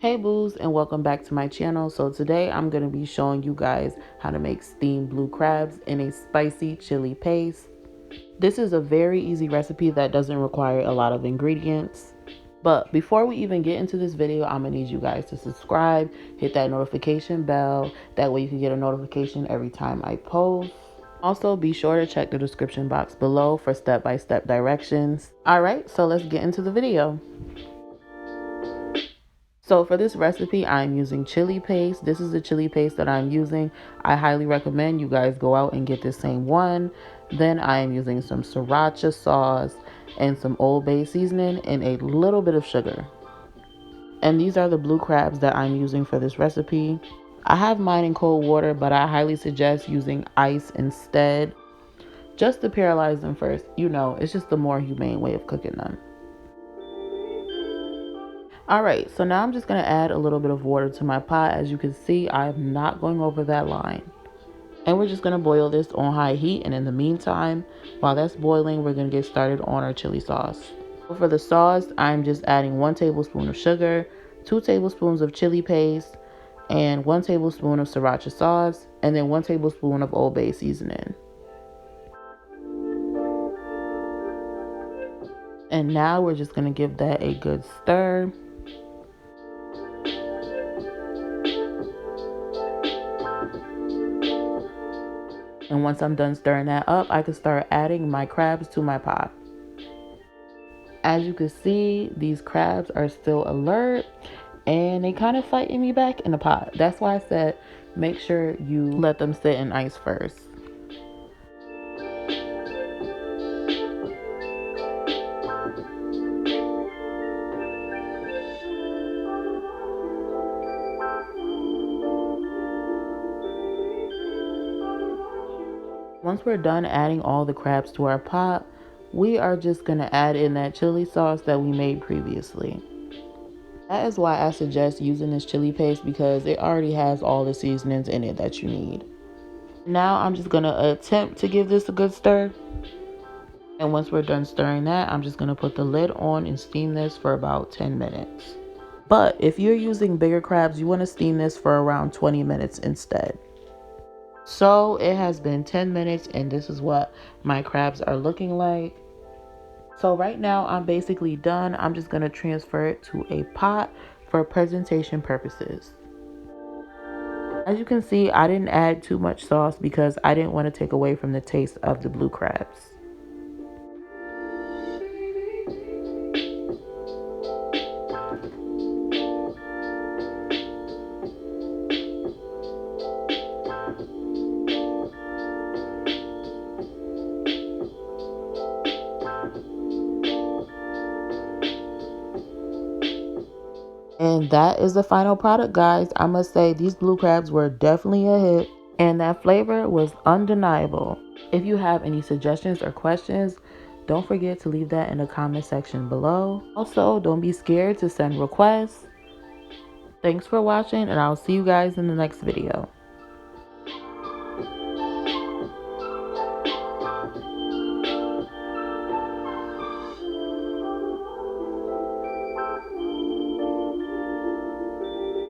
Hey boos, and welcome back to my channel. So today I'm going to be showing you guys how to make steamed blue crabs in a spicy chili paste. This is a very easy recipe that doesn't require a lot of ingredients. But before we even get into this video, I'm going to need you guys to subscribe, hit that notification bell. That way you can get a notification every time I post. Also, be sure to check the description box below for step-by-step directions. Alright, so let's get into the video. So for this recipe, I'm using chili paste. This is the chili paste that I'm using. I highly recommend you guys go out and get the same one. Then I am using some Siracha sauce and some Old Bay seasoning and a little bit of sugar. And these are the blue crabs that I'm using for this recipe. I have mine in cold water, but I highly suggest using ice instead, just to paralyze them first. You know, it's just the more humane way of cooking them. Alright, so now I'm just going to add a little bit of water to my pot. As you can see, I'm not going over that line. And we're just going to boil this on high heat. And in the meantime, while that's boiling, we're going to get started on our chili sauce. For the sauce, I'm just adding 1 tablespoon of sugar, 2 tablespoons of chili paste, and 1 tablespoon of Sriracha sauce, and then 1 tablespoon of Old Bay seasoning. And now we're just going to give that a good stir. And once I'm done stirring that up, I can start adding my crabs to my pot. As you can see, these crabs are still alert and they kind of fighting me back in the pot. That's why I said make sure you let them sit in ice first. Once we're done adding all the crabs to our pot, we are just going to add in that chili sauce that we made previously. That is why I suggest using this chili paste, because it already has all the seasonings in it that you need. Now I'm just going to attempt to give this a good stir. And once we're done stirring that, I'm just going to put the lid on and steam this for about 10 minutes. But if you're using bigger crabs, you want to steam this for around 20 minutes instead. So it has been 10 minutes and this is what my crabs are looking like. So right now I'm basically done. I'm just going to transfer it to a pot for presentation purposes. As you can see, I didn't add too much sauce because I didn't want to take away from the taste of the blue crabs. And that is the final product, guys. I must say these blue crabs were definitely a hit and that flavor was undeniable. If you have any suggestions or questions, don't forget to leave that in the comment section below. Also, don't be scared to send requests. Thanks for watching and I'll see you guys in the next video.